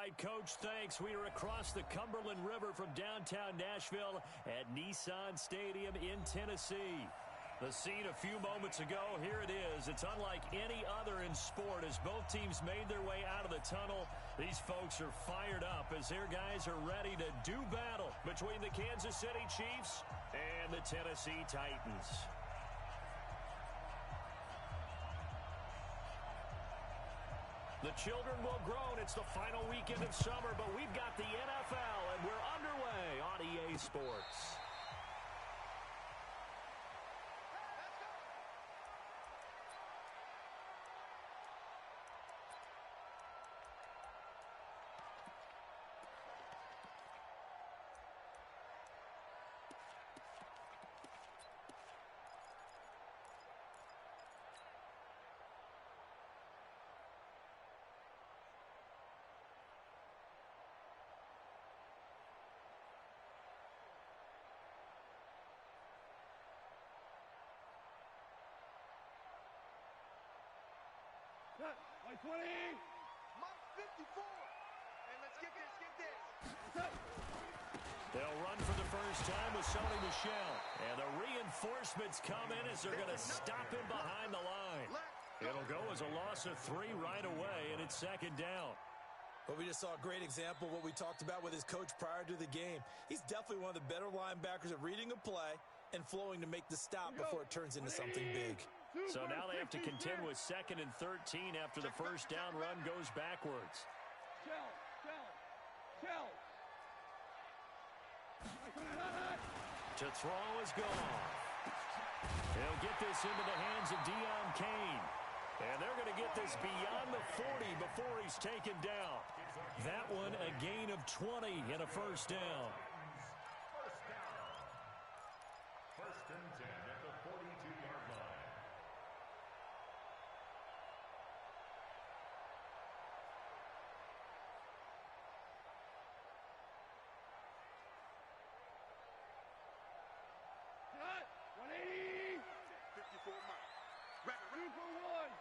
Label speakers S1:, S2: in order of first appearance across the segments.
S1: right, Coach, thanks. We are across the Cumberland River from downtown Nashville at Nissan Stadium in Tennessee. The scene a few moments ago, here it is. It's unlike any other in sport as both teams made their way out of the tunnel. These folks are fired up as their guys are ready to do battle between the Kansas City Chiefs and the Tennessee Titans. The children will groan. It's the final weekend of summer, but we've got the NFL, and we're underway on EA Sports.
S2: Mike 20.
S3: Mike 54. And let's get this,
S1: They'll run for the first time with Sony Michel. And the reinforcements come in as they're going to stop him behind the line. It'll go as a loss of 3 right away, and it's second down.
S4: Well, we just saw a great example of what we talked about with his coach prior to the game. He's definitely one of the better linebackers at reading a play and flowing to make the stop before it turns into something big.
S1: So now they have to contend with 2nd and 13 after the first down run goes backwards.
S2: Shell.
S1: To throw is gone. He'll get this into the hands of Deion Kane. And they're going to get this beyond the 40 before he's taken down. That one a gain of 20 and a first down.
S5: First and 10 at the 42-yard line.
S2: Cut. 180.
S3: 54 Mike.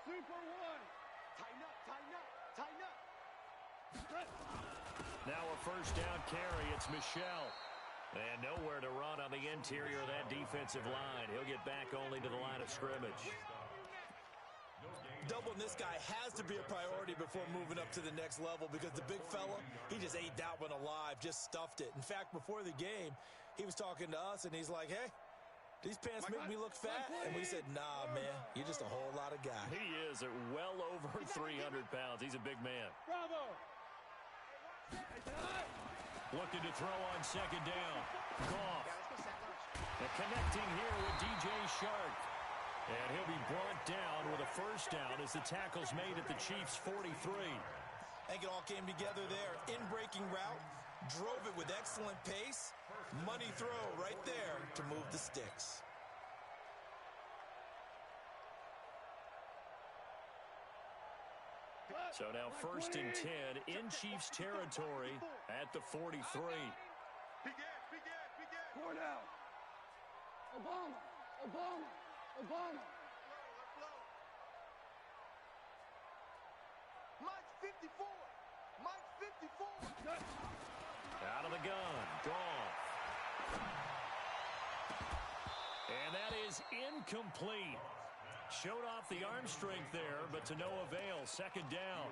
S2: Super one.
S3: Tighten up.
S1: Now a first down carry. It's Michel. And nowhere to run on the interior of that defensive line. He'll get back only to the line of scrimmage.
S4: Doubling this guy has to be a priority before moving up to the next level because the big fella, he just ate that one alive, just stuffed it. In fact, before the game, he was talking to us, and he's like, hey, these pants make me look fat. And we said, nah, man, you're just a whole lot of guy.
S1: He is at well over 300 pounds. He's a big man.
S2: Bravo.
S1: Looking to throw on second down. Goff. And connecting here with DJ Shark. And he'll be brought down with a first down as the tackle's made at the Chiefs' 43.
S4: I think it all came together there. In-breaking route, drove it with excellent pace. Money throw right there to move the sticks.
S1: So now first and 10 in Chiefs territory at the 43.
S3: Begin.
S2: 4 down. Obama.
S3: Mike 54.
S1: Out of the gun. Goff. And that is incomplete. Showed off the arm strength there, but to no avail. Second down.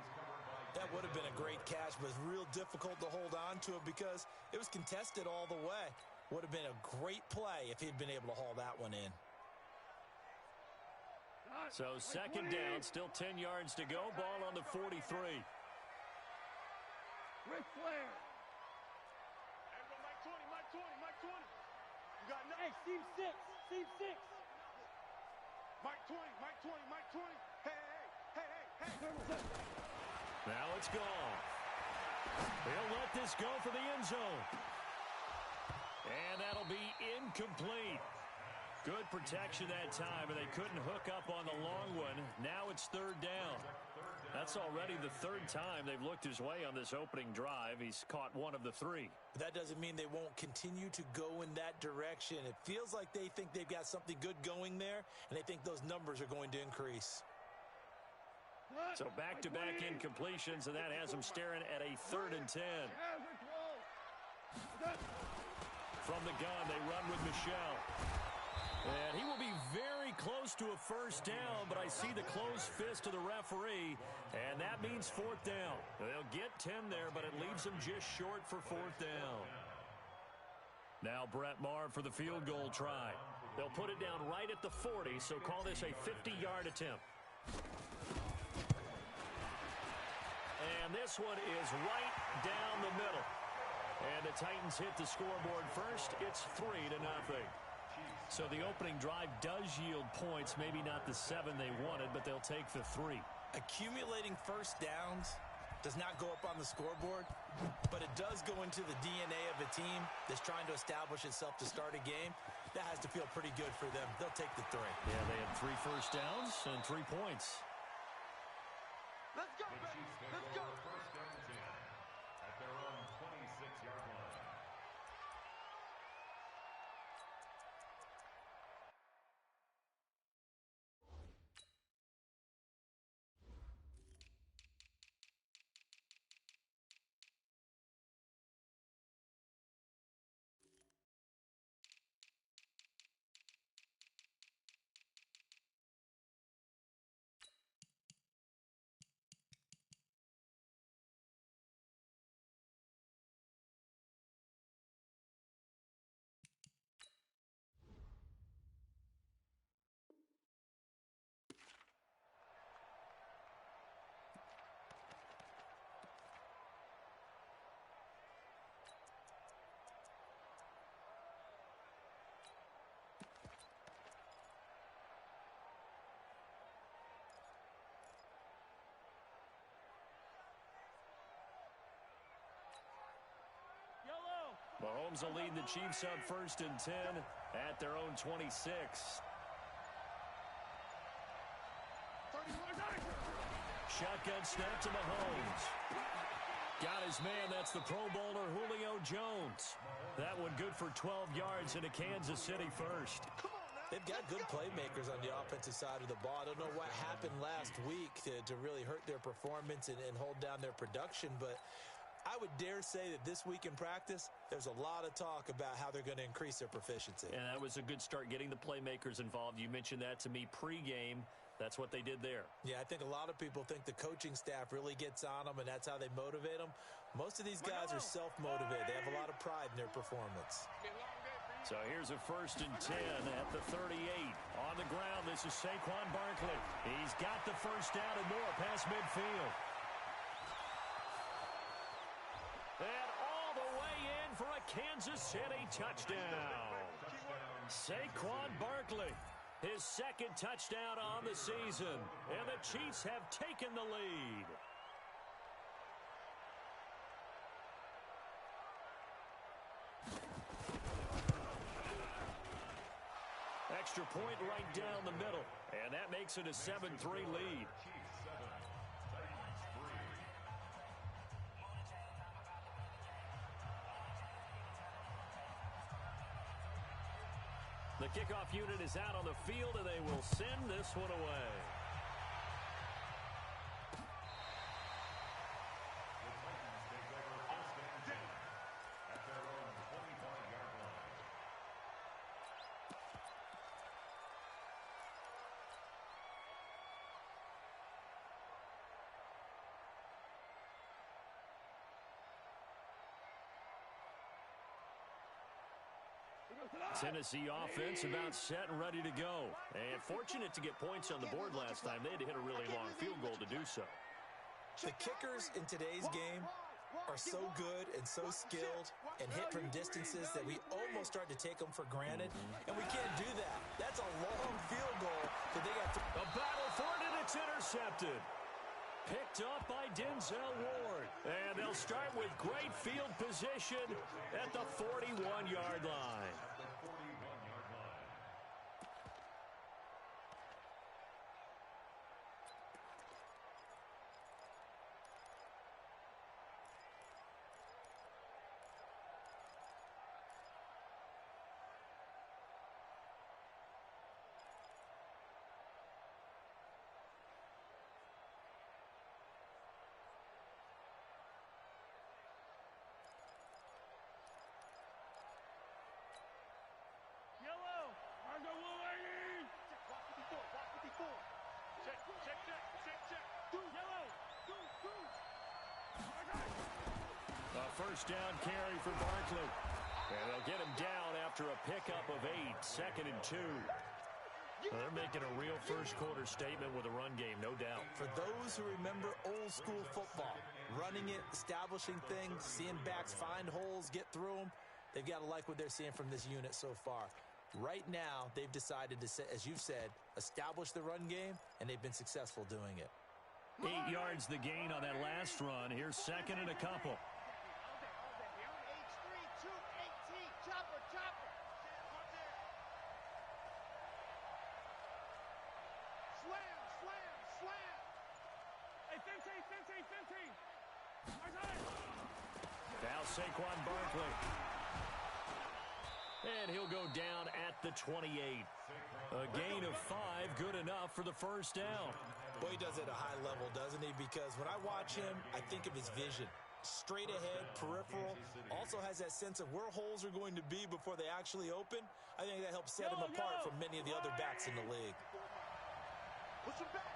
S4: That would have been a great catch, but it's real difficult to hold on to it because it was contested all the way. Would have been a great play if he'd been able to haul that one in.
S1: So second down, still 10 yards to go. Ball on the 43.
S2: Ric Flair.
S3: Mike 20. You got nothing.
S2: Hey, Steve 6.
S3: Mike 20. Hey.
S1: Now it's gone. He'll let this go for the end zone. And that'll be incomplete. Good protection that time, and they couldn't hook up on the long one. Now it's third down. That's already the third time they've looked his way on this opening drive. He's caught one of the 3.
S4: But that doesn't mean they won't continue to go in that direction. It feels like they think they've got something good going there, and they think those numbers are going to increase.
S1: So back-to-back incompletions, and that has them staring at a 3rd and 10. From the gun, they run with Michelle. And he will be very close to a first down, but I see the closed fist of the referee, and that means 4th down. They'll get 10 there, but it leaves them just short for 4th down. Now Brett Maher for the field goal try. They'll put it down right at the 40, so call this a 50-yard attempt. And this one is right down the middle. And the Titans hit the scoreboard first. It's 3-0. So the opening drive does yield points, maybe not the 7 they wanted, but they'll take the 3.
S4: Accumulating first downs does not go up on the scoreboard, but it does go into the DNA of a team that's trying to establish itself to start a game. That has to feel pretty good for them. They'll take the 3.
S1: Yeah, they had 3 first downs and 3 points.
S3: Let's go, baby. Let's go.
S5: First down 10 at their own 26-yard line.
S1: Mahomes will lead the Chiefs up 1st and 10 at their own 26. Shotgun snap to Mahomes. Got his man. That's the Pro Bowler Julio Jones. That one good for 12 yards into Kansas City first.
S4: They've got good playmakers on the offensive side of the ball. I don't know what happened last week to really hurt their performance and hold down their production, but I would dare say that this week in practice, there's a lot of talk about how they're going to increase their proficiency.
S1: And that was a good start, getting the playmakers involved. You mentioned that to me pregame. That's what they did there.
S4: Yeah, I think a lot of people think the coaching staff really gets on them, and that's how they motivate them. Most of these guys are self-motivated. They have a lot of pride in their performance.
S1: So here's a 1st and 10 at the 38. On the ground, this is Saquon Barkley. He's got the first down and more past midfield. And all the way in for a Kansas City touchdown. Saquon Barkley, his 2nd touchdown on the season. And the Chiefs have taken the lead. Extra point right down the middle. And that makes it a 7-3 lead. The kickoff unit is out on the field, and they will send this one away. Tennessee offense about set and ready to go. And fortunate to get points on the board last time. They had to hit a really long field goal to do so.
S4: The kickers in today's game are so good and so skilled and hit from distances that we almost start to take them for granted. And we can't do that. That's a long field goal that they have to...
S1: A battle for it, and it's intercepted. Picked up by Denzel Ward. And they'll start with great field position at the 41-yard line.
S2: Check, check, check, check, check. Yellow.
S1: A first down carry for Barkley. And they'll get him down after a pickup of 8, 2nd and 2. They're making a real first-quarter statement with a run game, no doubt.
S4: For those who remember old-school football, running it, establishing things, seeing backs find holes, get through them, they've got to like what they're seeing from this unit so far. Right now, they've decided to, as you've said, establish the run game, and they've been successful doing it.
S1: 8 yards the gain on that last run. Here's 2nd and a couple. Now Saquon Barkley. And he'll go down at the 28. A gain of 5, good enough for the first down.
S4: Boy, he does it at a high level, doesn't he? Because when I watch him, I think of his vision. Straight ahead, peripheral. Also has that sense of where holes are going to be before they actually open. I think that helps set him apart from many of the other backs in the league.
S3: Push him back.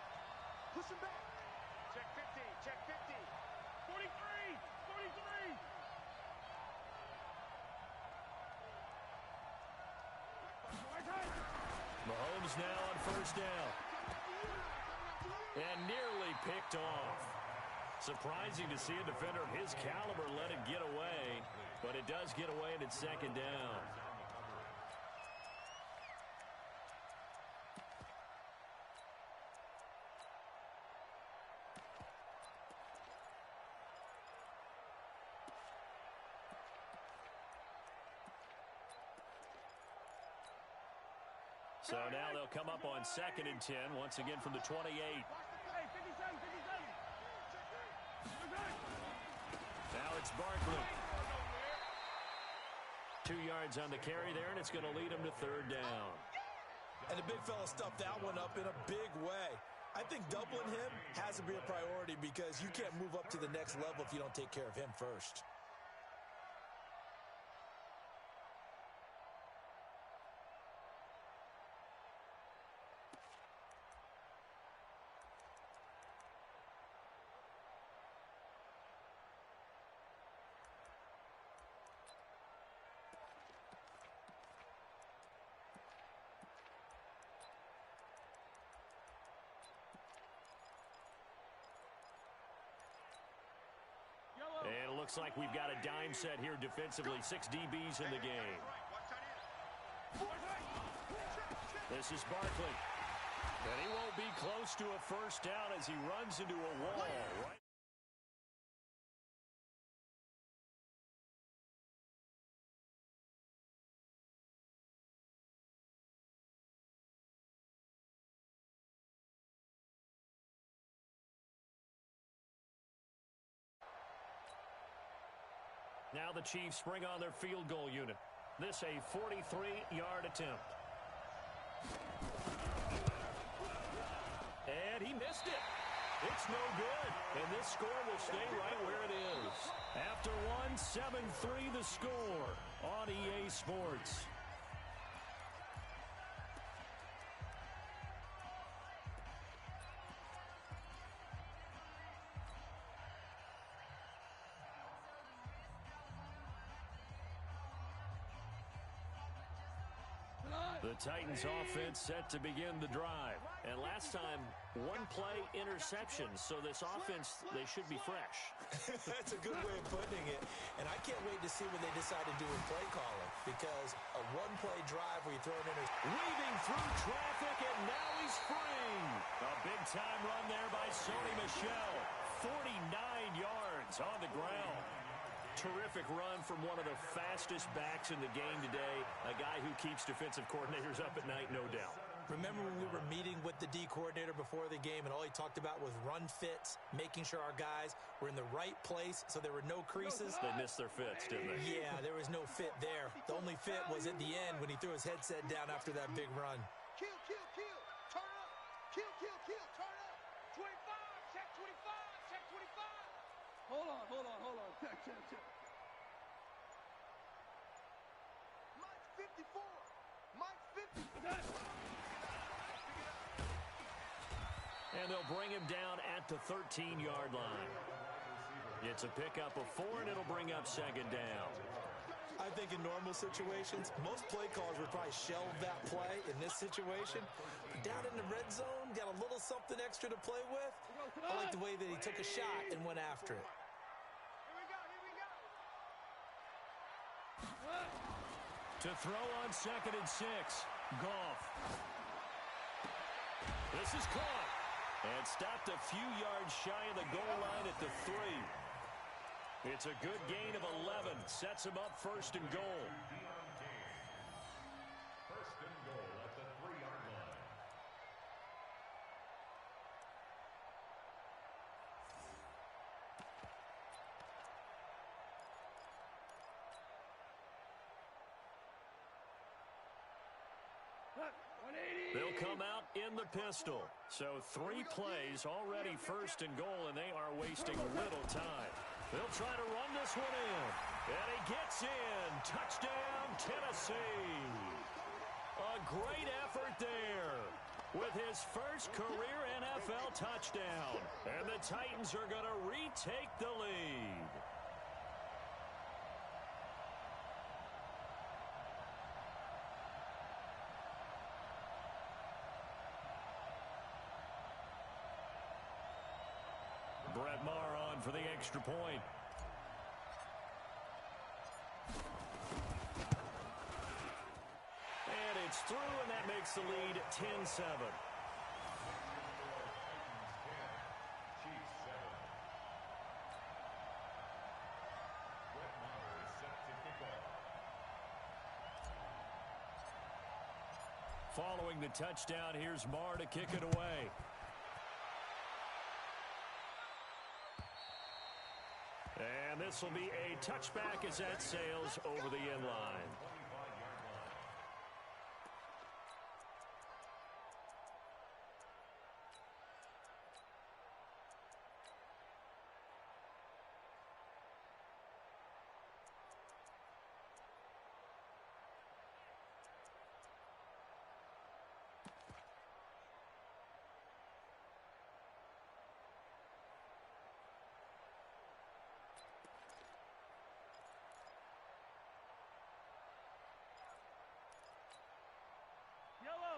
S3: Push him back.
S2: Check 50, check 50. 43, 43.
S1: Mahomes now on first down. And nearly picked off. Surprising to see a defender of his caliber let it get away, but it does get away and it's 2nd down. So now they'll come up on 2nd and 10, once again from the 28.
S2: Hey, 57, 57.
S1: Now it's Barkley. 2 yards on the carry there, and it's going to lead him to 3rd down.
S4: And the big fella stuffed that one up in a big way. I think doubling him has to be a priority because you can't move up to the next level if you don't take care of him first.
S1: And it looks like we've got a dime set here defensively. 6 DBs in the game. This is Barkley. And he won't be close to a first down as he runs into a wall. Right? Now the Chiefs bring on their field goal unit. This a 43-yard attempt. And he missed it. It's no good. And this score will stay right where it is. After one, 7-3 the score on EA Sports. The Titans offense set to begin the drive. And last time, one play interception. So this offense, they should be fresh.
S4: That's a good way of putting it. And I can't wait to see what they decide to do in play calling. Because a one-play drive where you throw an interception.
S1: Weaving through traffic, and now he's free. A big-time run there by Sony Michel. 49 yards on the ground. Terrific run from one of the fastest backs in the game today. A guy who keeps defensive coordinators up at night, no doubt.
S4: Remember when we were meeting with the D coordinator before the game and all he talked about was run fits, making sure our guys were in the right place so there were no creases?
S1: They missed their fits, didn't they?
S4: Yeah, there was no fit there. The only fit was at the end when he threw his headset down after that big run.
S3: Kill, kill, kill. Turn up. Kill, kill, kill. Turn up.
S2: 25, check 25, check 25. Hold on. Check.
S3: Mike's 54. Mike's 50.
S1: And they'll bring him down at the 13-yard line. It's a pickup of 4, and it'll bring up second down.
S4: I think in normal situations, most play callers would probably shelve that play in this situation. But down in the red zone, got a little something extra to play with. I like the way that he took a shot and went after it.
S1: To throw on 2nd and 6, Goff. This is caught. And stopped a few yards shy of the goal line at the 3. It's a good gain of 11. Sets him up 1st and goal.
S5: First and goal at the 3-yard line.
S1: They'll come out in the pistol. So 3 plays already 1st and goal, and they are wasting little time. They'll try to run this one in. And he gets in. Touchdown, Tennessee. A great effort there with his first career NFL touchdown. And the Titans are going to retake the lead. Brett Maher on for the extra point. And it's through, and that makes the lead 10-7. Following the touchdown, here's Maher to kick it away. And this will be a touchback as that sails over the end line.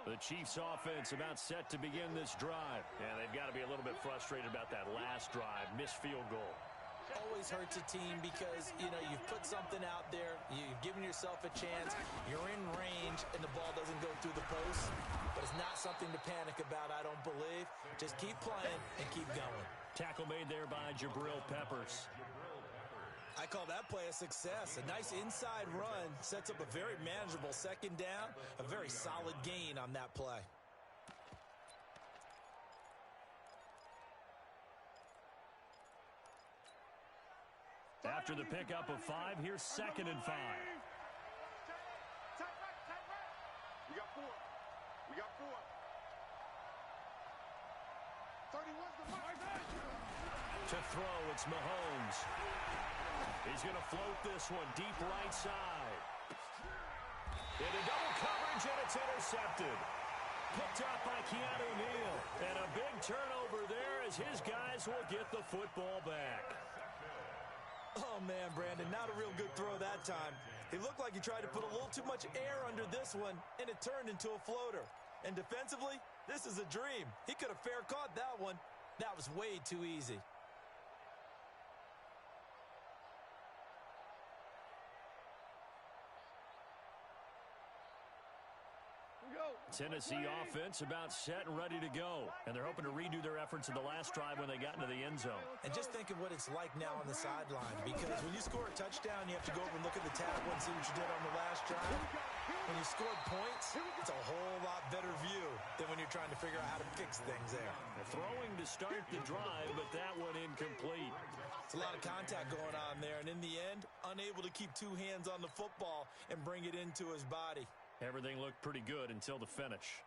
S1: The Chiefs offense about set to begin this drive. And they've got to be a little bit frustrated about that last drive. Missed field goal.
S4: Always hurts a team because, you know, you've put something out there. You've given yourself a chance. You're in range, and the ball doesn't go through the post. But it's not something to panic about, I don't believe. Just keep playing and keep going.
S1: Tackle made there by Jabril Peppers.
S4: I call that play a success. A nice inside run sets up a very manageable second down. A very solid gain on that play.
S1: After the pickup of 5, here's 2nd and 5.
S3: We got 4. We got 4. 31's the mark.
S1: To throw, it's Mahomes. He's going to float this one deep right side. Into double coverage, and it's intercepted. Picked up by Keanu Neal. And a big turnover there as his guys will get the football back.
S4: Oh, man, Brandon, not a real good throw that time. He looked like he tried to put a little too much air under this one, and it turned into a floater. And defensively, this is a dream. He could have fair caught that one. That was way too easy.
S1: Tennessee offense about set and ready to go. And they're hoping to redo their efforts in the last drive when they got into the end zone.
S4: And just think of what it's like now on the sideline, because when you score a touchdown, you have to go over and look at the tablet and see what you did on the last drive. When you scored points, it's a whole lot better view than when you're trying to figure out how to fix things there.
S1: Throwing to start the drive, but that one incomplete.
S4: It's a lot of contact going on there, and in the end, unable to keep 2 hands on the football and bring it into his body.
S1: Everything looked pretty good until the finish.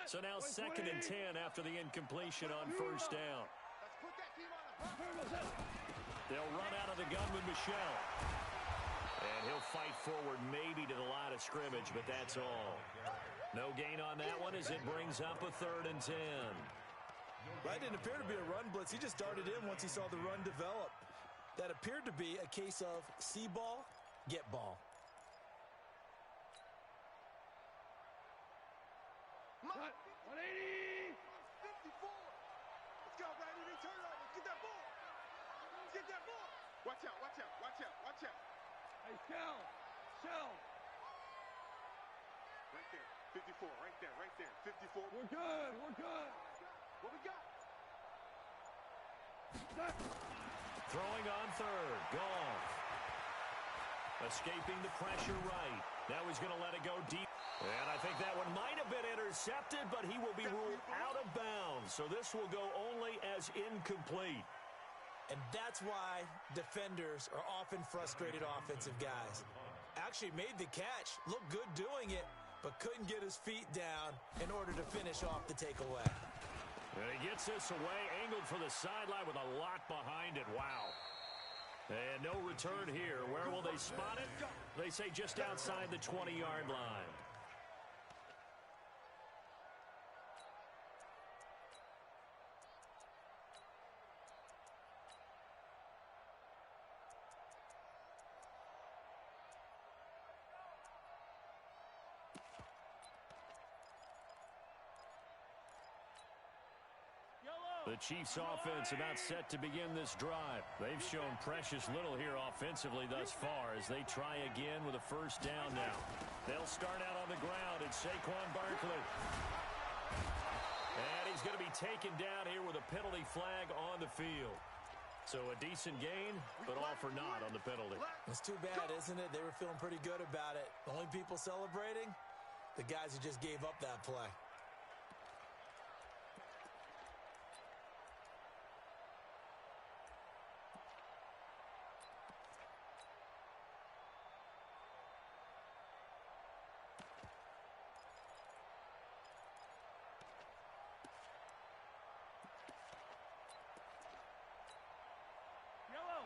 S1: So now 2nd and 10 after the incompletion on 1st down.
S3: Let's put that team on the
S1: They'll run out of the gun with Michel. And he'll fight forward maybe to the line of scrimmage, but that's all. No gain on that one as it brings up a 3rd and 10.
S4: That didn't appear to be a run blitz. He just darted in once he saw the run develop. That appeared to be a case of see ball, get ball.
S2: 180.
S3: 54. Let's go, Brady. They turn over. Get that ball. Get that ball. Watch out, watch out, watch out, watch out.
S2: Hey, Shell. Shell.
S3: Right there. 54. Right there. Right there. 54.
S2: We're good. We're good.
S3: What we got?
S1: Throwing on 3rd. Goff. Escaping the pressure right. Now he's going to let it go deep. And I think that one might have been intercepted, but he will be ruled out of bounds. So this will go only as incomplete.
S4: And that's why defenders are often frustrated offensive guys. Actually made the catch, looked good doing it, but couldn't get his feet down in order to finish off the takeaway.
S1: And he gets this away, angled for the sideline with a lot behind it. Wow. And no return here. Where will they spot it? They say just outside the 20-yard line. The Chiefs offense about set to begin this drive. They've shown precious little here offensively thus far as they try again with a 1st down now. They'll start out on the ground. It's Saquon Barkley. And he's going to be taken down here with a penalty flag on the field. So a decent gain, but all for naught on the penalty.
S4: It's too bad, isn't it? They were feeling pretty good about it. The only people celebrating, the guys who just gave up that play.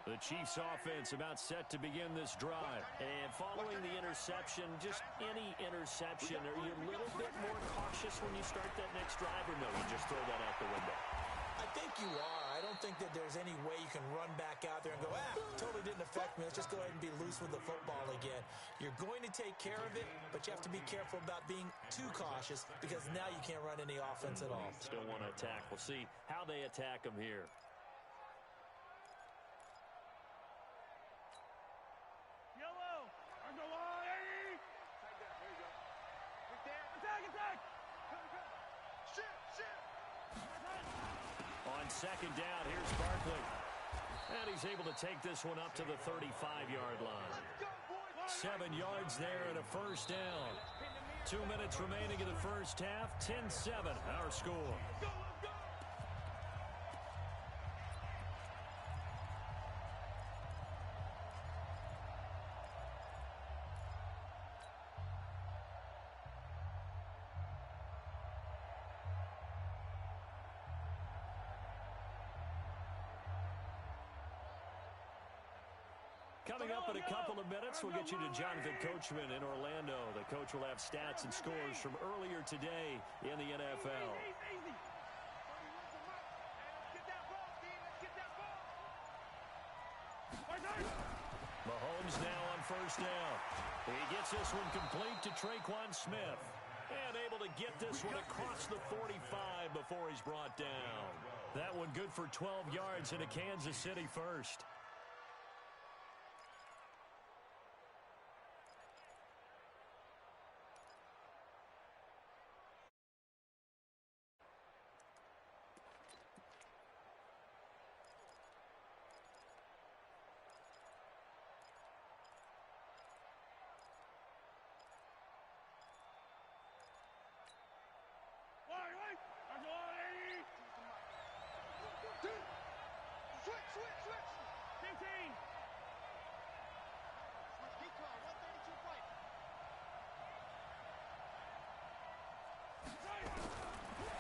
S1: The Chiefs offense about set to begin this drive. And following the interception, just any interception, are you a little bit more cautious when you start that next drive, or no, you just throw that out the window?
S4: I think you are. I don't think that there's any way you can run back out there and go, totally didn't affect me. Let's just go ahead and be loose with the football again. You're going to take care of it, but you have to be careful about being too cautious because now you can't run any offense at all.
S1: Still want to attack. We'll see how they attack them here. On 2nd down, here's Barkley. And he's able to take this one up to the 35-yard line. 7 yards there and a 1st down. 2 minutes remaining in the 1st half. 10-7, our score. Coming up in a couple of minutes, we'll get you to Jonathan Coachman in Orlando. The coach will have stats and scores from earlier today in the NFL. Mahomes now on 1st down. He gets this one complete to Traquan Smith. And able to get this one across the 45 before he's brought down. That one good for 12 yards into Kansas City 1st.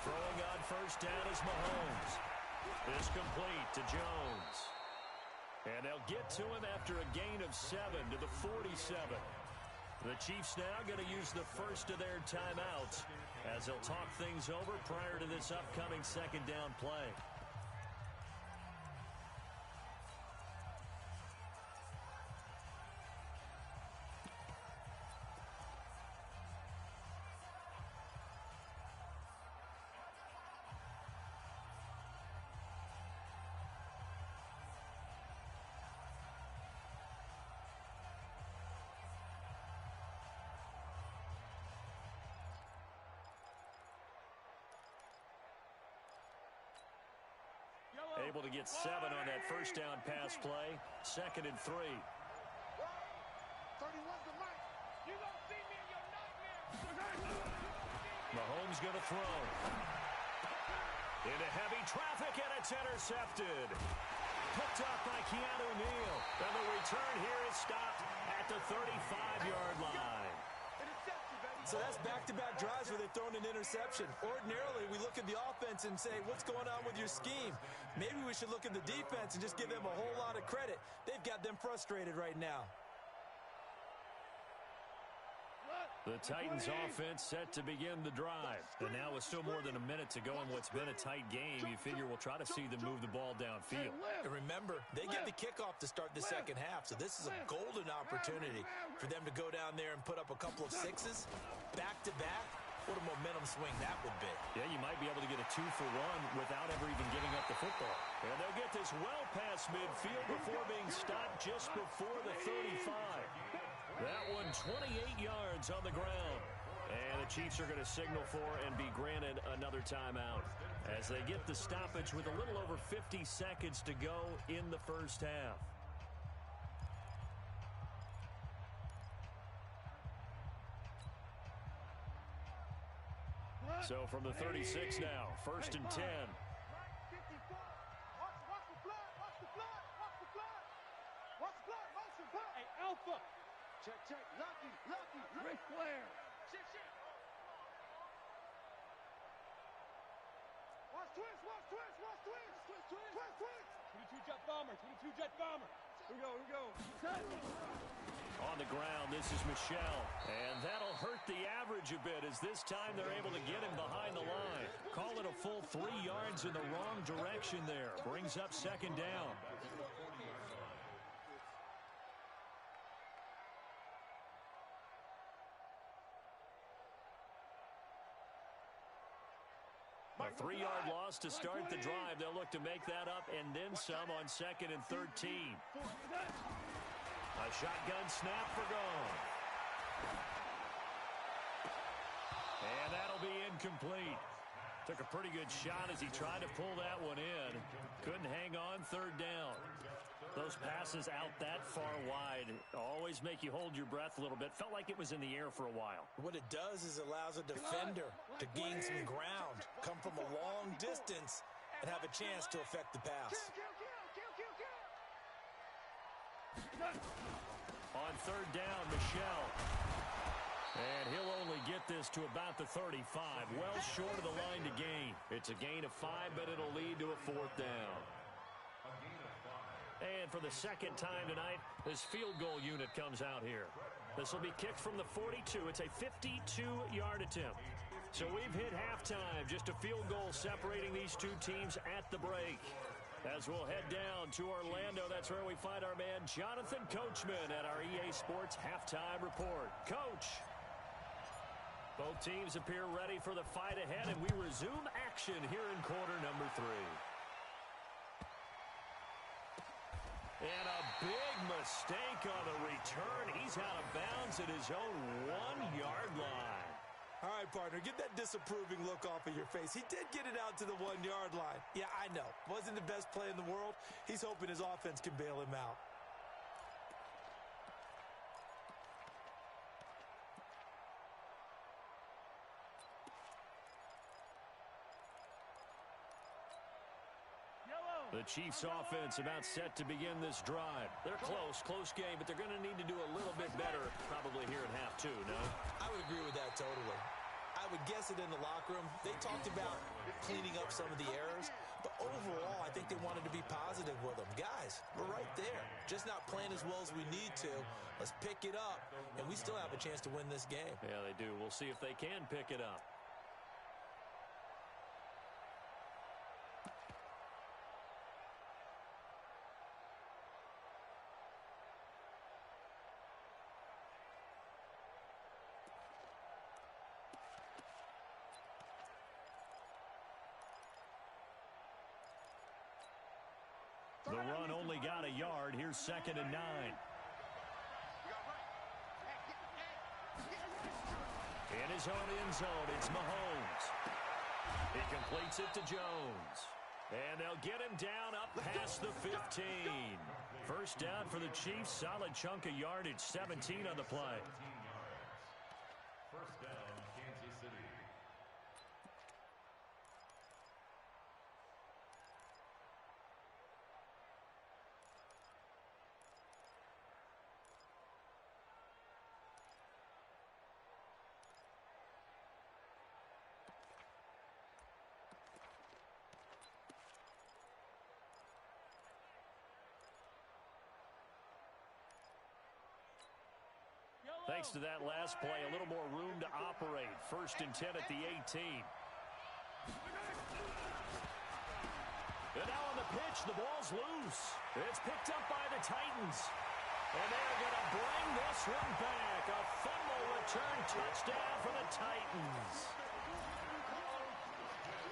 S1: Throwing on 1st down is Mahomes. This complete to Jones. And they'll get to him after a gain of 7 to the 47. The Chiefs now going to use the first of their timeouts as they'll talk things over prior to this upcoming second down play. Able to get 7 on that first down pass play. 2nd and 3.
S3: 31's the mic.
S2: You gonna see me in your nightmare.
S1: Mahomes going to throw. Into heavy traffic, and it's intercepted. Picked up by Keanu Neal. And the return here is stopped at the 35-yard line.
S4: So that's back-to-back drives where they've thrown an interception. Ordinarily, we look at the offense and say, what's going on with your scheme? Maybe we should look at the defense and just give them a whole lot of credit. They've got them frustrated right now.
S1: The Titans offense set to begin the drive. And now with still more than a minute to go in what's been a tight game, you figure we'll try to see them move the ball downfield.
S4: And remember, they get the kickoff to start the second half, so this is a golden opportunity for them to go down there and put up a couple of sixes back-to-back. What a momentum swing that would be.
S1: Yeah, you might be able to get a 2-for-1 without ever even giving up the football. And they'll get this well past midfield before being stopped just before the 35. That one 28 yards on the ground. And the Chiefs are going to signal for and be granted another timeout as they get the stoppage with a little over 50 seconds to go in the first half. So from the 36 now, 1st and 10.
S2: Watch the blood, watch the blood, watch the blood. Watch the blood, motion, blood. Hey, Alpha.
S3: Check, check. Lucky.
S2: Ric Flair.
S3: Shit. Watch twist.
S2: 22 jet bomber. Here we go.
S1: On the ground, this is Michelle. And that'll hurt the average a bit as this time they're able to get him behind the line. Call it a full 3 yards in the wrong direction there. Brings up 2nd down. A 3-yard loss to start the drive. They'll look to make that up and then some on 2nd and 13. A shotgun snap for gone. And that'll be incomplete. Took a pretty good shot as he tried to pull that one in. Couldn't hang on 3rd down. Those passes out that far wide always make you hold your breath a little bit. Felt like it was in the air for a while.
S4: What it does is it allows a defender to gain some ground, come from a long distance, and have a chance to affect the pass.
S1: On 3rd down, Michelle. And he'll only get this to about the 35. Well short of the line to gain. It's a gain of 5, but it'll lead to a 4th down. And for the second time tonight, this field goal unit comes out here. This will be kicked from the 42. It's a 52-yard attempt. So we've hit halftime. Just a field goal separating these two teams at the break. As we'll head down to Orlando, that's where we find our man Jonathan Coachman at our EA Sports Halftime Report. Coach. Both teams appear ready for the fight ahead, and we resume action here in quarter number 3. And a big mistake on the return. He's out of bounds at his own 1-yard line.
S4: All right, partner, get that disapproving look off of your face. He did get it out to the 1-yard line. Yeah, I know. Wasn't the best play in the world. He's hoping his offense can bail him out.
S1: The Chiefs offense about set to begin this drive. They're close game, but they're going to need to do a little bit better probably here at half 2, no?
S4: I would agree with that totally. I I would guess it in the locker room. They talked about cleaning up some of the errors, but overall, I think they wanted to be positive with them. Guys, we're right there. Just not playing as well as we need to. Let's pick it up, and we still have a chance to win this game.
S1: Yeah, they do. We'll see if they can pick it up. The run only got a yard. Here's 2nd and 9. In his own end zone, it's Mahomes. He completes it to Jones. And they'll get him down up past the 15. First down for the Chiefs. Solid chunk of yardage. 17 on the play.
S5: First down, Kansas City.
S1: Thanks to that last play, a little more room to operate. 1st and 10 at the 18. And now on the pitch, the ball's loose. It's picked up by the Titans. And they're going to bring this one back. A fumble return touchdown for the Titans.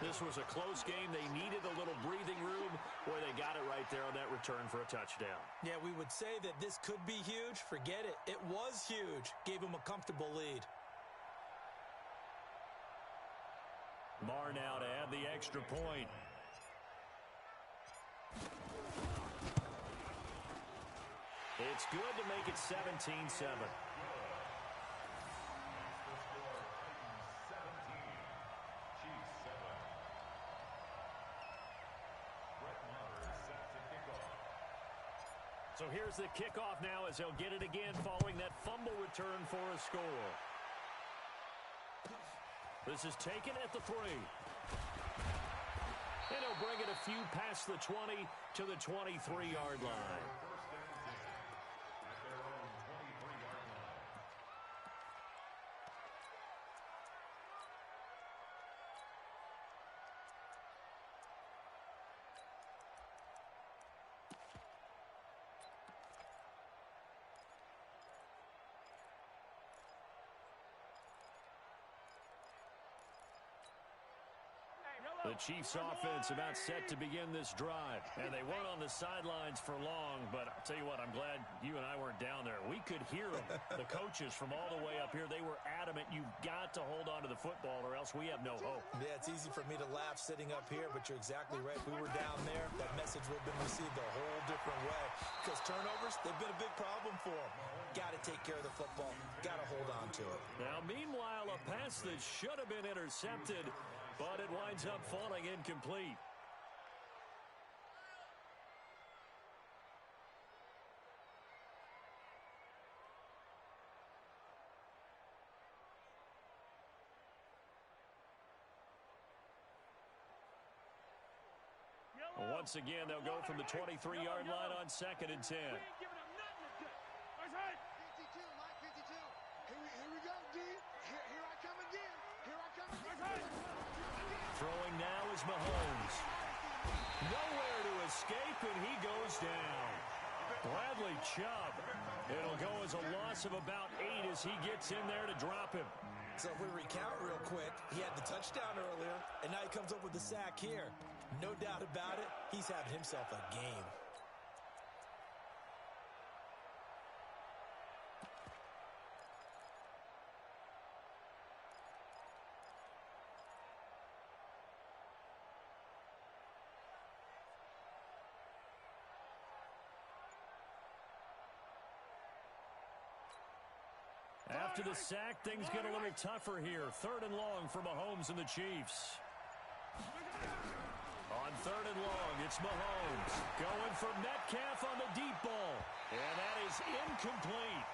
S1: This was a close game. They needed a little breathing room. Boy, they got it right there on that return for a touchdown.
S4: Yeah, we would say that this could be huge. Forget it. It was huge. Gave him a comfortable lead.
S1: Marr now to add the extra point. It's good to make it 17-7. So here's the kickoff now as they'll get it again following that fumble return for a score. This is taken at the 3. And he'll bring it a few past the 20 to the 23-yard line. The Chiefs offense about set to begin this drive. And they weren't on the sidelines for long, but I'll tell you what, I'm glad you and I weren't down there. We could hear them. The coaches from all the way up here, they were adamant, you've got to hold on to the football or else we have no hope.
S4: Yeah, it's easy for me to laugh sitting up here, but you're exactly right. If we were down there, that message would have been received a whole different way. Because turnovers, they've been a big problem for them. Got to take care of the football. Got to hold on to it.
S1: Now, meanwhile, a pass that should have been intercepted, but it winds up falling incomplete. Once again, they'll go from the 23-yard line on 2nd and 10.
S2: 52, Mike, 52. Here we go, D. Here I come again. Here I come again.
S1: Throwing now is Mahomes. Nowhere to escape, and he goes down. Bradley Chubb. It'll go as a loss of about 8 as he gets in there to drop him.
S4: So if we recount real quick, he had the touchdown earlier, and now he comes up with the sack here. No doubt about it, he's having himself a game.
S1: After the sack, things get a little tougher here. 3rd and long for Mahomes and the Chiefs. On 3rd and long, it's Mahomes going for Metcalf on the deep ball. And that is incomplete.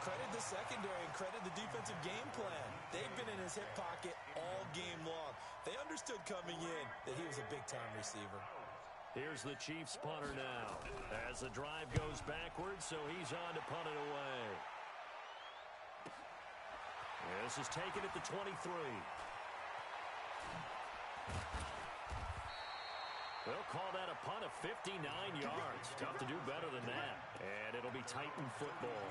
S4: Credit the secondary and credit the defensive game plan. They've been in his hip pocket game long. They understood coming in that he was a big-time receiver.
S1: Here's the Chiefs punter now. As the drive goes backwards, so he's on to punt it away. This is taken at the 23. They'll call that a punt of 59 yards. Tough to do better than that. And it'll be Titan football.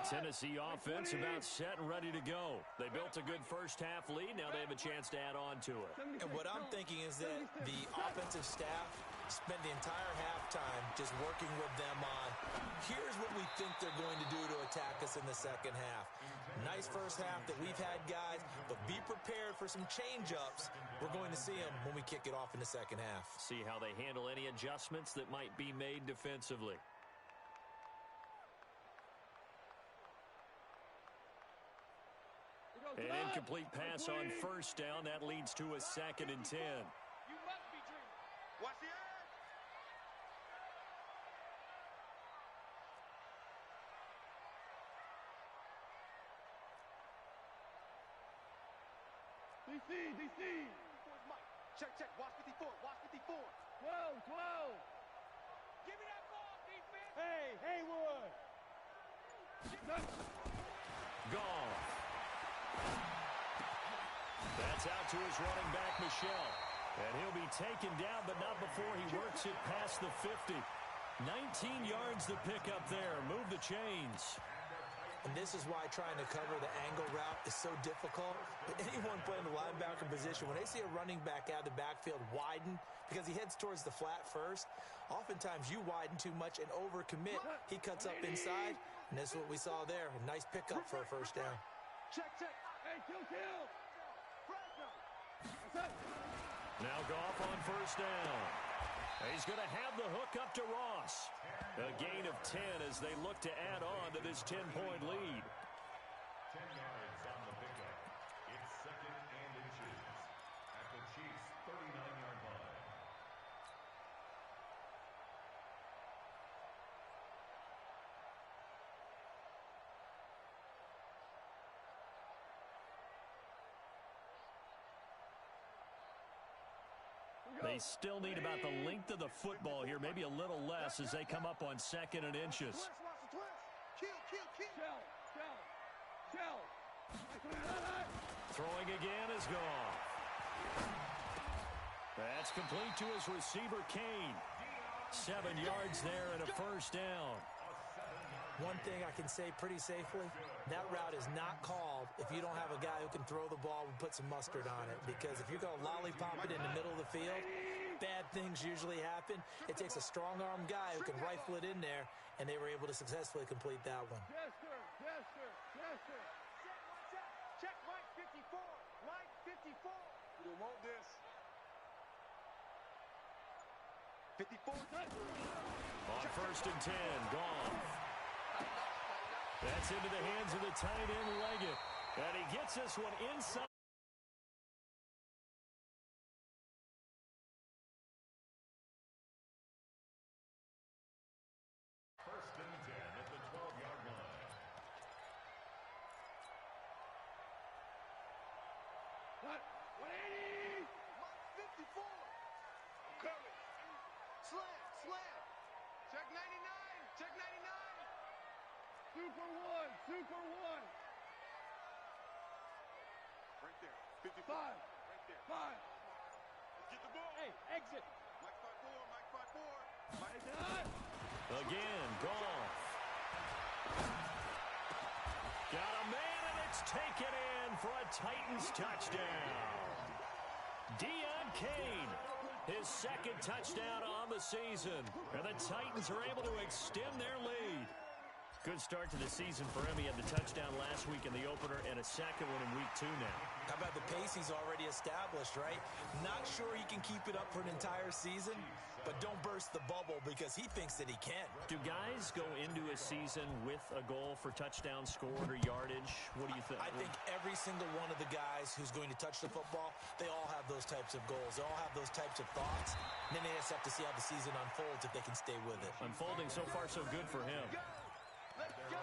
S1: Tennessee offense about set and ready to go. They built a good first-half lead. Now they have a chance to add on to it.
S4: And what I'm thinking is that the offensive staff spent the entire halftime just working with them on, here's what we think they're going to do to attack us in the second half. Nice first half that we've had, guys, but be prepared for some change-ups. We're going to see them when we kick it off in the second half.
S1: See how they handle any adjustments that might be made defensively. An incomplete pass on first down. That leads to a 2nd and 10.
S2: You must be dreaming.
S3: Watch the edge.
S2: DC.
S3: Check. Watch 54. Watch 54.
S2: 12. Give me that ball, defense. Hey, Haywood.
S1: Goff. That's out to his running back, Michelle. And he'll be taken down, but not before he works it past the 50. 19 yards to pick up there. Move the chains.
S4: And this is why trying to cover the angle route is so difficult. Anyone playing the linebacker position, when they see a running back out of the backfield widen, because he heads towards the flat first, oftentimes you widen too much and overcommit. He cuts up inside, and that's what we saw there. A nice pickup for a first down.
S2: Check. Hey, kill.
S1: Now Goff on first down. He's going to have the hook up to Ross. A gain of 10 as they look to add on to this 10-point lead.
S5: 10 yards on the pickup. It's 2nd and inches at the Chiefs' 39-yard line.
S1: They still need about the length of the football here, maybe a little less as they come up on 2nd and inches.
S3: Kill.
S2: Shell.
S1: Throwing again is Goff. That's complete to his receiver, Kane. 7 yards there and a first down.
S4: One thing I can say pretty safely, that route is not called if you don't have a guy who can throw the ball and put some mustard on it. Because if you're going to lollipop it in the middle of the field, bad things usually happen. It takes a strong-arm guy who can rifle it in there, and they were able to successfully complete that one.
S2: Yes, sir.
S3: Check Mike 54. Mike 54. You don't want this. 54.
S1: On first and 10, Goff. That's into the hands of the tight end, Leggett. And he gets this one inside.
S5: First and 10 at the 12-yard line.
S2: What? 180.
S3: Mike 54. Courage. Slam. Check 99. Check 99.
S2: Super one.
S3: Right there. 55.
S2: 5.
S3: Right there.
S2: 5.
S3: Let's get the ball.
S2: Hey, exit.
S3: Mike 54.
S2: Mike 9.
S1: Again, Goff. Got a man, and it's taken in for a Titans touchdown. Deon Cain, his 2nd touchdown on the season. And the Titans are able to extend their lead. Good start to the season for him. He had the touchdown last week in the opener and a second one in week 2 now.
S4: How about the pace he's already established, right? Not sure he can keep it up for an entire season, but don't burst the bubble because he thinks that he can.
S1: Do guys go into a season with a goal for touchdown scored or yardage? What do you think?
S4: I think every single one of the guys who's going to touch the football, they all have those types of goals. They all have those types of thoughts. And then they just have to see how the season unfolds if they can stay with it.
S1: Unfolding so far so good for him.
S2: Let's go.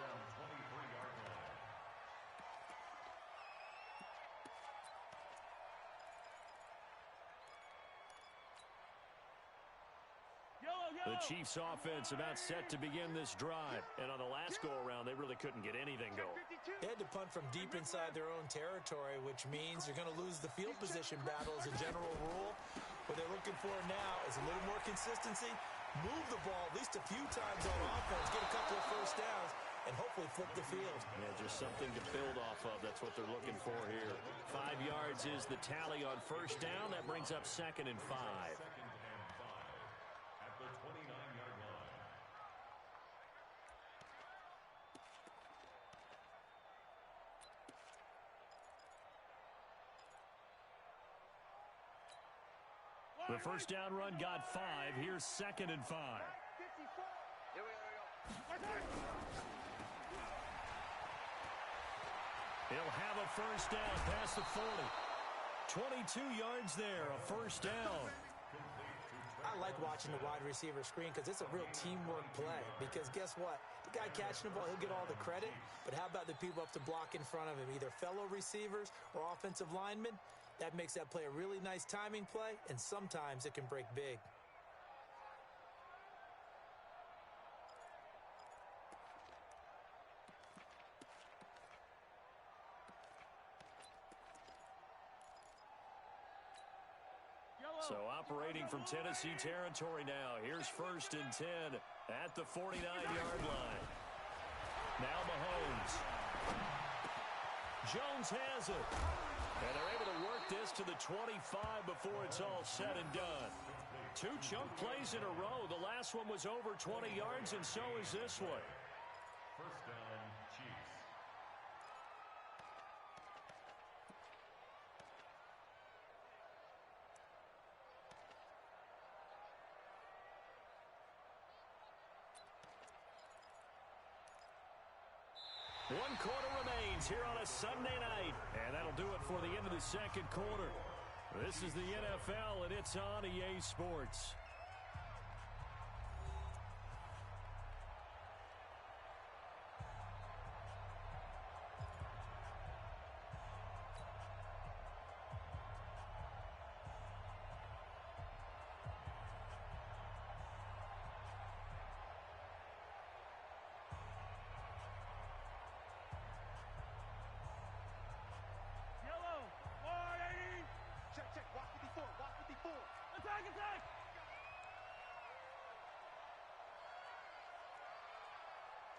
S1: The Chiefs offense about set to begin this drive. And on the last go-around, they really couldn't get anything going.
S4: They had to punt from deep inside their own territory, which means you're going to lose the field position battle as a general rule. What they're looking for now is a little more consistency, move the ball at least a few times on offense, get a couple of first downs, and hopefully flip the field.
S1: Yeah, just something to build off of. That's what they're looking for here. 5 yards is the tally on first down. That brings up 2nd and 5.
S5: At the 29-yard line.
S1: The first down run got 5. Here's 2nd and 5.
S2: 54. Here we go.
S1: He'll have a first down past the 40. 22 yards there, a first down.
S4: I like watching the wide receiver screen because it's a real teamwork play. Because guess what? The guy catching the ball, he'll get all the credit. But how about the people up to block in front of him, either fellow receivers or offensive linemen? That makes that play a really nice timing play, and sometimes it can break big.
S1: So operating from Tennessee territory now. Here's 1st and 10 at the 49-yard line. Now Mahomes. Jones has it. And they're able to work this to the 25 before it's all said and done. 2 chunk plays in a row. The last one was over 20 yards, and so is this one.
S5: First down, Chiefs.
S1: One quarter remains here on a Sunday night. And that'll do it for the end of the second quarter. This is the NFL, and it's on EA Sports.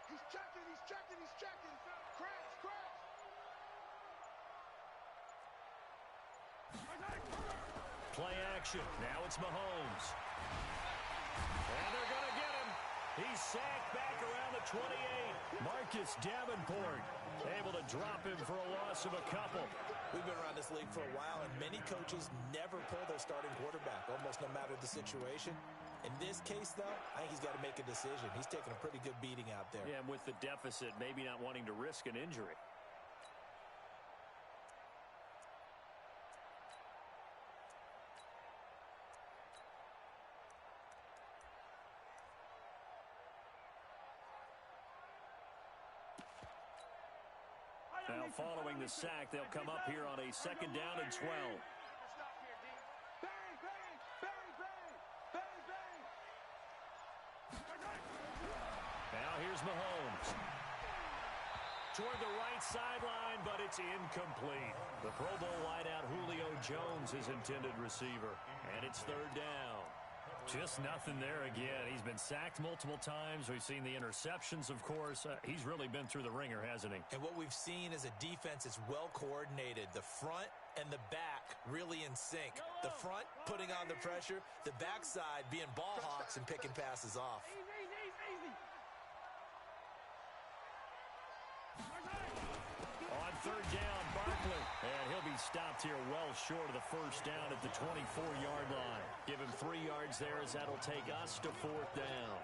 S3: He's checking. Crash.
S1: Play action. Now it's Mahomes. And they're going to get him. He's sacked back around the 28. Marcus Davenport able to drop him for a loss of a couple.
S4: We've been around this league for a while, and many coaches never pull their starting quarterback, almost no matter the situation. In this case, though, I think he's got to make a decision. He's taking a pretty good beating out there.
S1: Yeah, and with the deficit, maybe not wanting to risk an injury. Now, following the sack, they'll come up here on a 2nd down and 12. Now here's Mahomes. Toward the right sideline, but it's incomplete. The Pro Bowl wideout Julio Jones is intended receiver. And it's 3rd down. Just nothing there again. He's been sacked multiple times. We've seen the interceptions, of course. He's really been through the ringer, hasn't he?
S4: And what we've seen is a defense that's well coordinated. The front and the back really in sync. The front putting on the pressure. The backside being ball hawks and picking passes off.
S1: third down, Barkley. And he'll be stopped here well short of the first down at the 24-yard line. Give him 3 yards there as that'll take us to fourth down.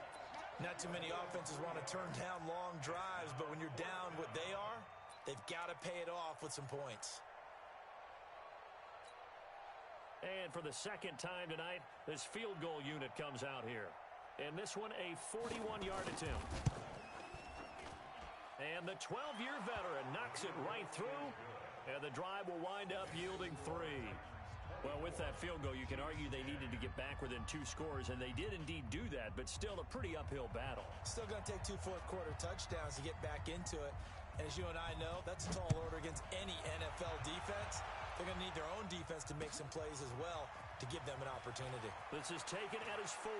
S4: Not too many offenses want to turn down long drives, but when you're down what they are, they've got to pay it off with some points.
S1: And for the second time tonight, this field goal unit comes out here. And this one, a 41-yard attempt. And the 12-year veteran knocks it right through, and the drive will wind up yielding 3. Well, with that field goal, you can argue they needed to get back within 2 scores, and they did indeed do that, but still a pretty uphill battle.
S4: Still going to take 2 fourth-quarter touchdowns to get back into it. And as you and I know, that's a tall order against any NFL defense. They're going to need their own defense to make some plays as well to give them an opportunity.
S1: This is taken at his 4.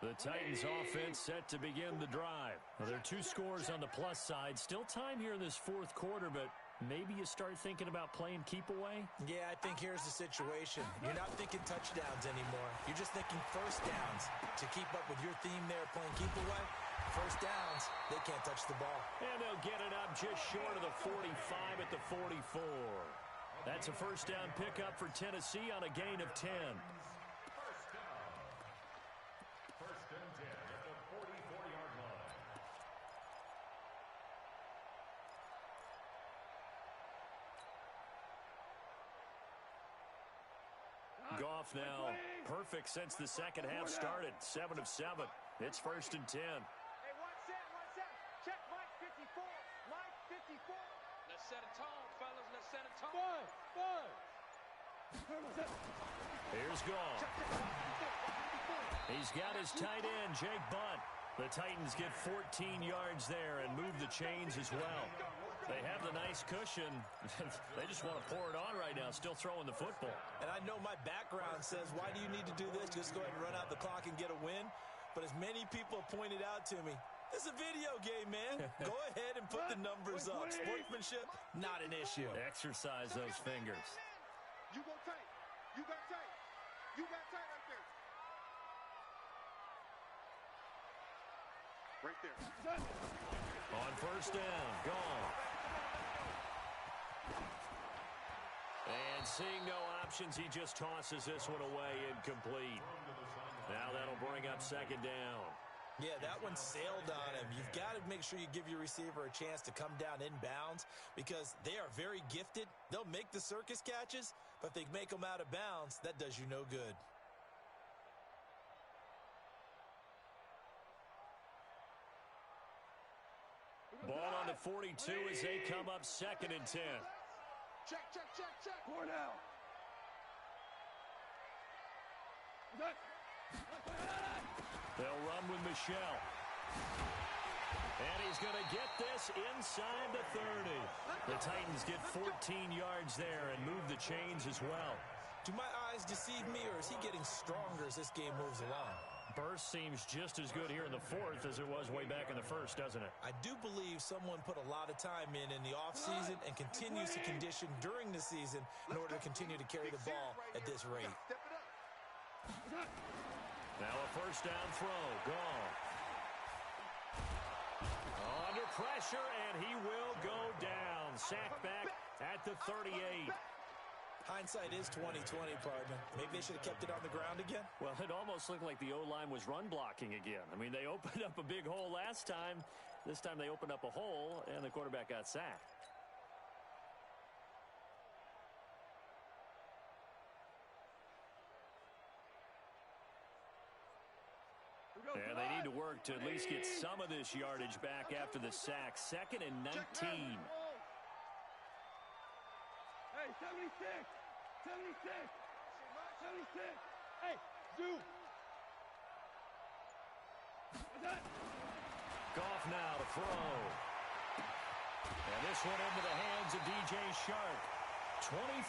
S1: The Titans offense set to begin the drive. Well, there are 2 scores on the plus side. Still time here in this fourth quarter, but maybe you start thinking about playing keep away?
S4: Yeah, I think here's the situation. You're not thinking touchdowns anymore. You're just thinking first downs. To keep up with your theme there, playing keep away, first downs, they can't touch the ball.
S1: And they'll get it up just short of the 45 at the 44. That's a first down pickup for Tennessee on a gain of 10. Goff now perfect since the second half started. 7 of 7. It's first and 10.
S2: Hey, one set. Check Mike 54. Mike 54.
S6: Let's set a tone, fellas. Let's set a tone.
S2: Five.
S1: Here's Goff. He's got his tight end, Jake Butt. The Titans get 14 yards there and move the chains as well. They have the nice cushion. They just want to pour it on right now, still throwing the football.
S4: And I know my background says, why do you need to do this? Just go ahead and run out the clock and get a win. But as many people have pointed out to me, it's a video game, man. Go ahead and put the numbers up. Sportsmanship, not an issue.
S1: Exercise those fingers.
S3: You go tight. You got tight. You got tight right there. Right there.
S1: On first down, gone. And seeing no options, he just tosses this one away, incomplete. Now that'll bring up second down.
S4: Yeah, that one sailed on him. You've got to make sure you give your receiver a chance to come down inbounds because they are very gifted. They'll make the circus catches, but if they make them out of bounds, that does you no good.
S1: Ball on the 42 as they come up second and 10.
S3: Check.
S2: Four now.
S1: They'll run with Michelle. And he's going to get this inside the 30. The Titans get 14 yards there and move the chains as well.
S4: Do my eyes deceive me, or is he getting stronger as this game moves along?
S1: Burst seems just as good here in the fourth as it was way back in the first, doesn't it?
S4: I do believe someone put a lot of time in the offseason and continues to condition during the season in order to continue to carry the ball at this rate.
S1: Now a first down throw. Gone. Under pressure, and he will go down. Sacked back at the 38.
S4: Hindsight is 20/20, partner. Maybe they should have kept it on the ground again.
S1: Well, it almost looked like the O-line was run blocking again. I mean, they opened up a big hole last time. This time they opened up a hole, and the quarterback got sacked. And they need to work to at least get some of this yardage back after the sack. 2nd and 19.
S2: Hey, 76. Hey, Zoo.
S1: Goff now to throw. And this one into the hands of DJ Shark. 20.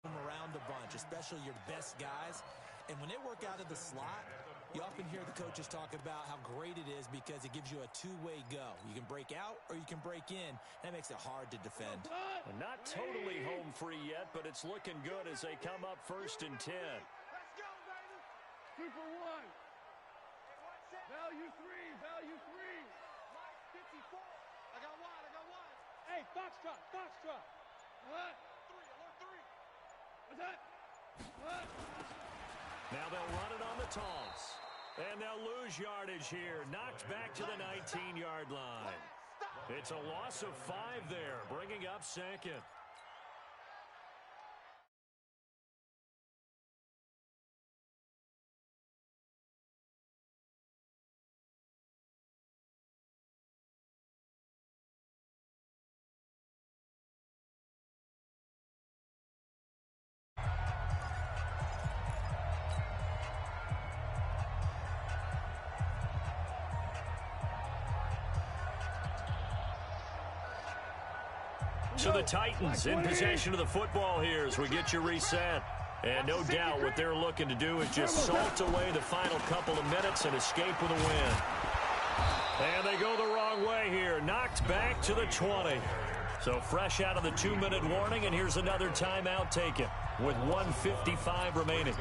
S4: Around a bunch. coach, especially your best guys. And when they work out of the slot, you often hear the coaches talk about how great it is because it gives you a two-way go. You can break out or you can break in. That makes it hard to defend.
S1: And not totally home free yet, but it's looking good as they come up 1st and 10.
S2: Let's go, baby. 2 for 1. Value 3. Value 3. Mike 54. I got one. Hey, Foxtrot. What? 3. Alert 3. What's that? What?
S1: Now they'll run it on the toss. And they'll lose yardage here. Knocked back to the 19-yard line. It's a loss of 5 there, bringing up 2nd. So the Titans in possession of the football here as we get you reset. And no doubt what they're looking to do is just salt away the final couple of minutes and escape with a win. And they go the wrong way here. Knocked back to the 20. So fresh out of the 2-minute warning, and here's another timeout taken with 1:55 remaining.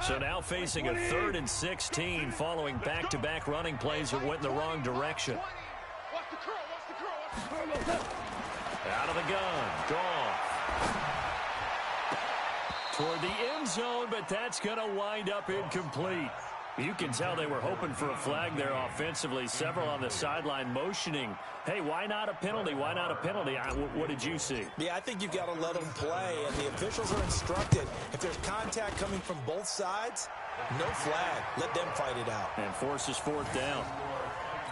S1: So now facing a 3rd and 16 following back-to-back running plays that went in the wrong direction.
S2: Watch the curl.
S1: Out of the gun. Goff. Toward the end zone, but that's going to wind up incomplete. You can tell they were hoping for a flag there offensively. Several on the sideline motioning, hey, why not a penalty? Why not a penalty? What did you see?
S4: Yeah, I think you've got to let them play, and the officials are instructed. If there's contact coming from both sides, no flag. Let them fight it out.
S1: And forces 4th down.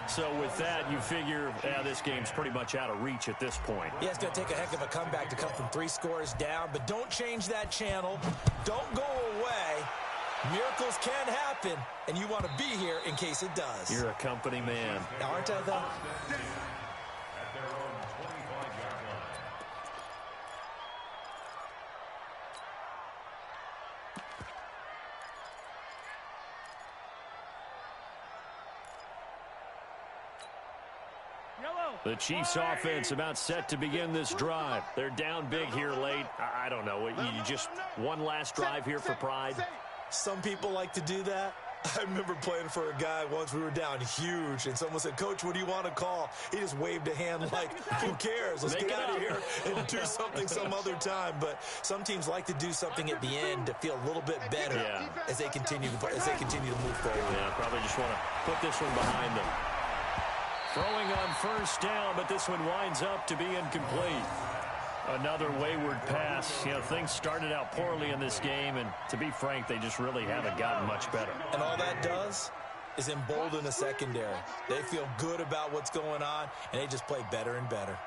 S1: So with that, you figure this game's pretty much out of reach at this point.
S4: Yeah, it's going to take a heck of a comeback to come from 3 scores down, but don't change that channel. Don't go away. Miracles can happen, and you want to be here in case it does.
S1: You're a company man.
S4: Aren't I, though?
S5: At their own 25-yard line.
S1: The Chiefs offense about set to begin this drive. They're down big here late. I don't know. You just one last drive here for pride.
S4: Some people like to do that. I remember playing for a guy once. We were down huge, and someone said, Coach, what do you want to call? He just waved a hand like, who cares? Let's get out of here and do something some other time. But some teams like to do something at the end to feel a little bit better as they continue to move forward.
S1: Yeah, probably just want to put this one behind them. Throwing on 1st down, but this one winds up to be incomplete. Another wayward pass. You know, things started out poorly in this game, and to be frank, they just really haven't gotten much better.
S4: And all that does is embolden the secondary. They feel good about what's going on, and they just play better and better.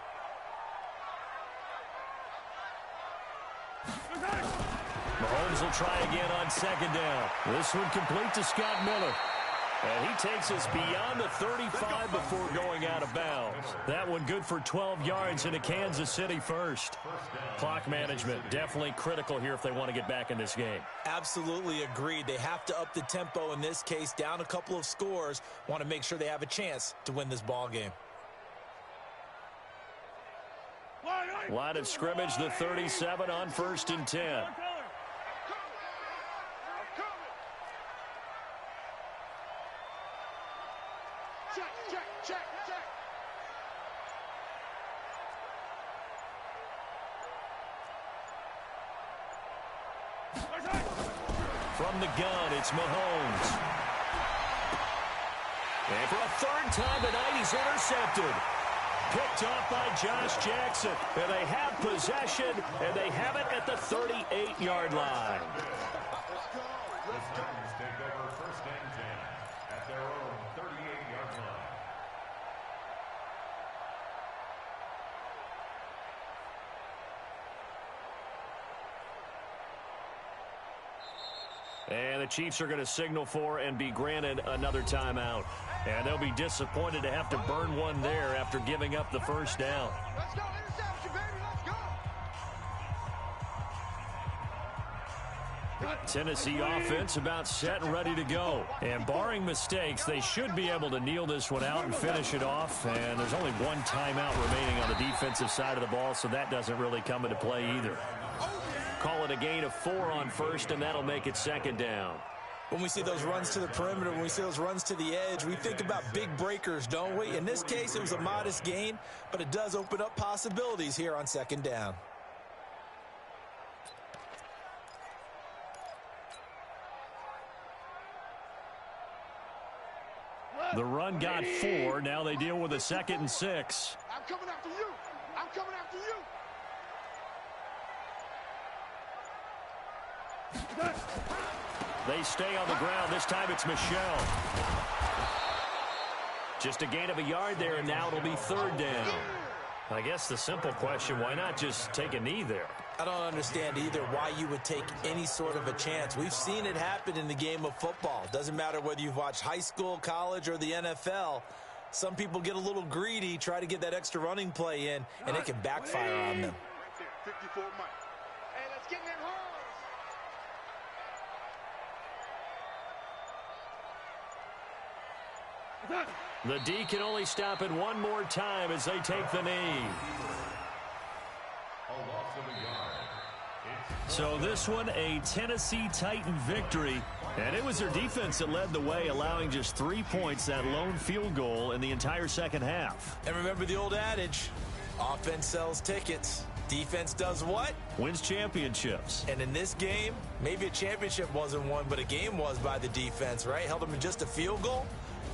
S1: Mahomes will try again on 2nd down. This one complete to Scott Miller. And he takes us beyond the 35 before going out of bounds. That one good for 12 yards into Kansas City 1st. Clock management definitely critical here if they want to get back in this game.
S4: Absolutely agreed. They have to up the tempo in this case, down a couple of scores. Want to make sure they have a chance to win this ball game.
S1: Line of scrimmage, the 37 on 1st and 10.
S2: Check.
S1: From the gun, it's Mahomes. And for a 3rd time tonight, he's intercepted. Picked off by Josh Jackson. And they have possession, and they have it at the 38-yard line.
S5: The Titans take over 1st and 10 at their own 38-yard line.
S1: And the Chiefs are going to signal for and be granted another timeout. And they'll be disappointed to have to burn one there after giving up the first down.
S3: Let's go, interception, baby, let's go.
S1: Tennessee offense about set and ready to go. And barring mistakes, they should be able to kneel this one out and finish it off. And there's only one timeout remaining on the defensive side of the ball, so that doesn't really come into play either. Call it a gain of 4 on first, and that'll make it second down.
S4: When we see those runs to the perimeter, when we see those runs to the edge, we think about big breakers, don't we? In this case, it was a modest gain, but it does open up possibilities here on second down.
S1: The run got 4. Now they deal with a 2nd and 6.
S3: I'm coming after you. I'm coming after you.
S1: They stay on the ground. This time it's Michel. Just a gain of a yard there, and now it'll be 3rd down. I guess the simple question, why not just take a knee there?
S4: I don't understand either why you would take any sort of a chance. We've seen it happen in the game of football. Doesn't matter whether you've watched high school, college, or the NFL. Some people get a little greedy, try to get that extra running play in, and it can backfire on them.
S3: Right there, 54 Mike. Hey, let's get in that hole.
S1: The D can only stop it one more time as they take the knee.
S5: A loss of a yard.
S1: So this one, a Tennessee Titan victory. And it was their defense that led the way, allowing just 3 points, that lone field goal in the entire second half.
S4: And remember the old adage, offense sells tickets. Defense does what?
S1: Wins championships.
S4: And in this game, maybe a championship wasn't won, but a game was by the defense, right? Held them to just a field goal.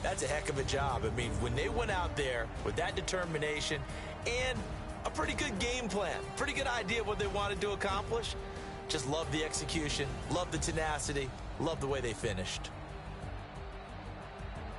S4: That's a heck of a job. I mean, when they went out there with that determination and a pretty good game plan, pretty good idea of what they wanted to accomplish, just love the execution, love the tenacity, love the way they finished.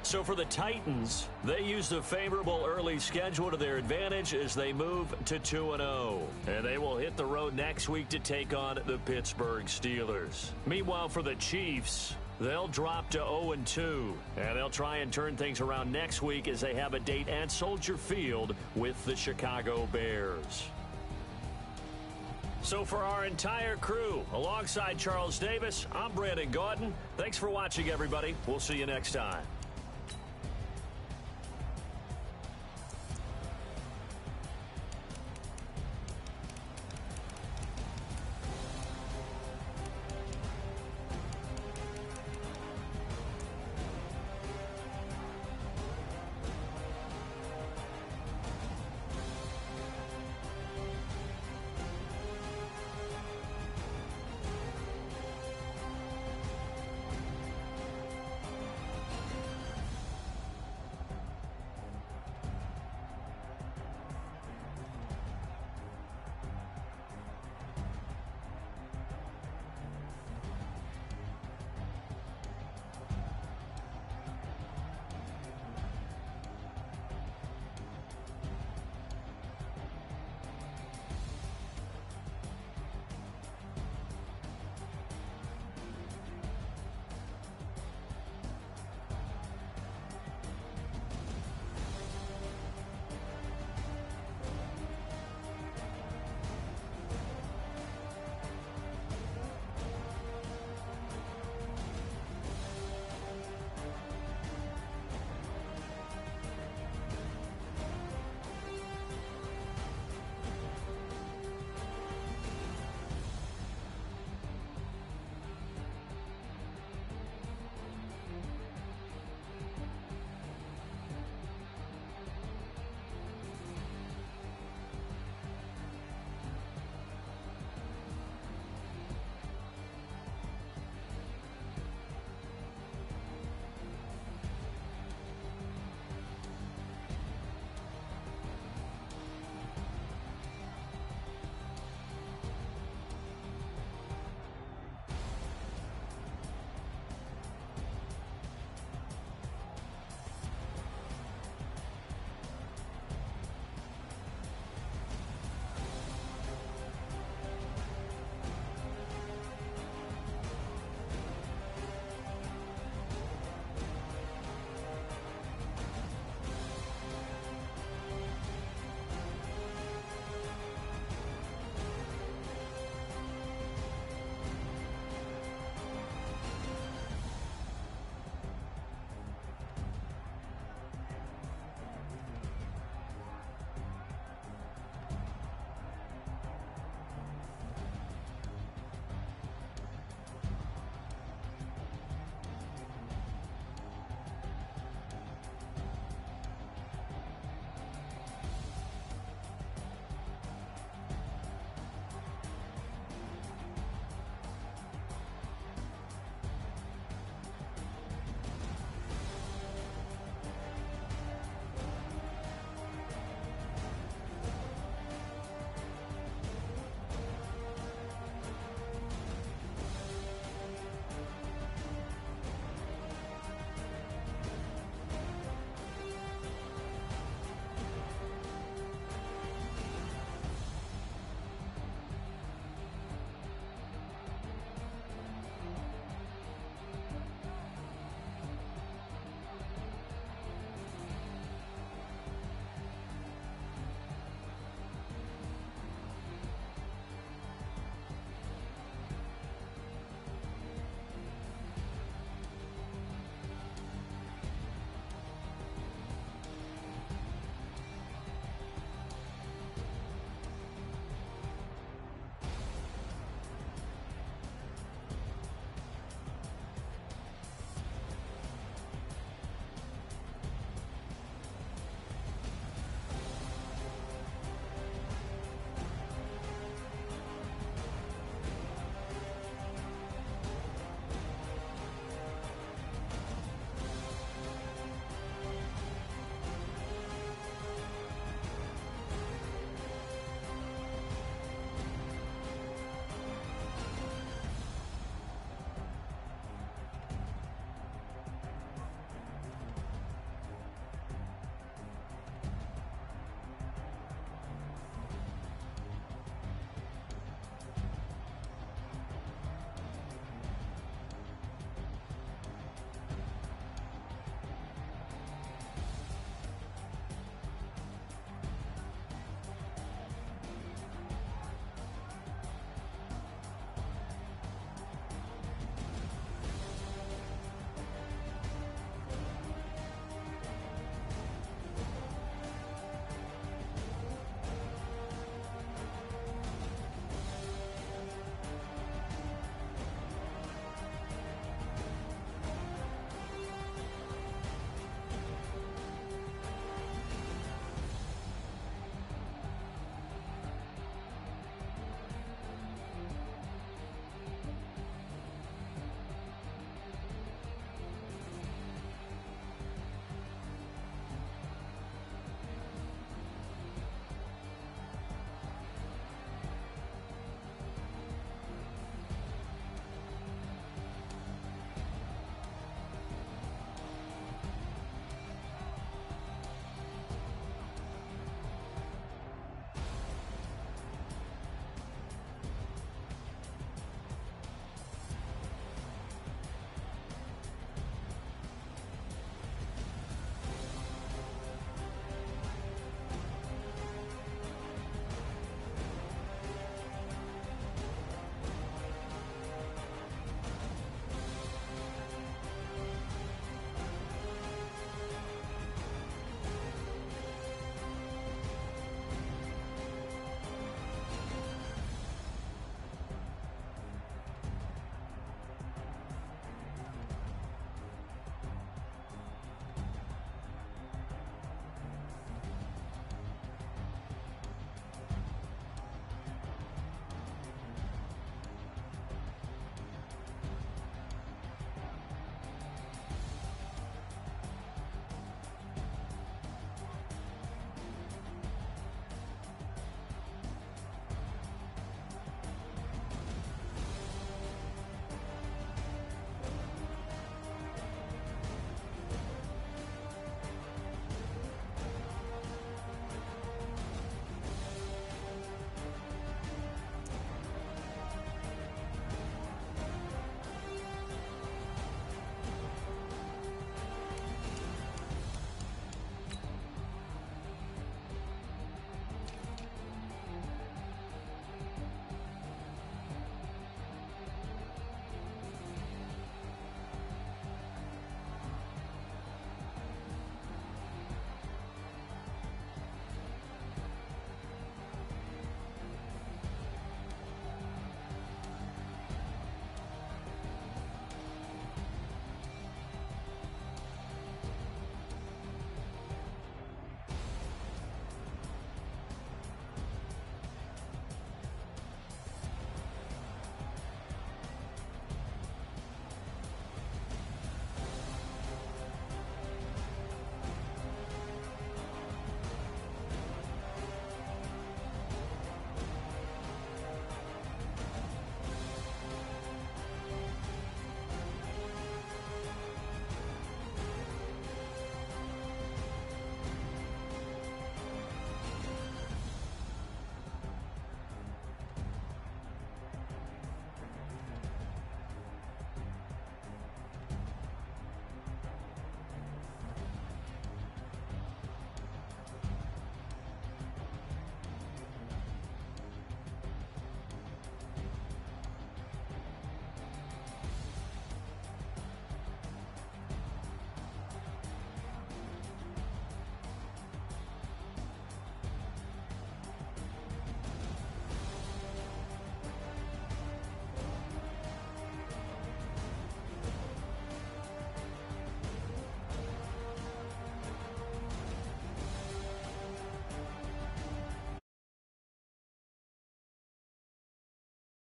S1: So for the Titans, they used a favorable early schedule to their advantage as they move to 2-0. And they will hit the road next week to take on the Pittsburgh Steelers. Meanwhile, for the Chiefs, they'll drop to 0-2, and they'll try and turn things around next week as they have a date at Soldier Field with the Chicago Bears. So for our entire crew, alongside Charles Davis, I'm Brandon Gaudin. Thanks for watching, everybody. We'll see you next time.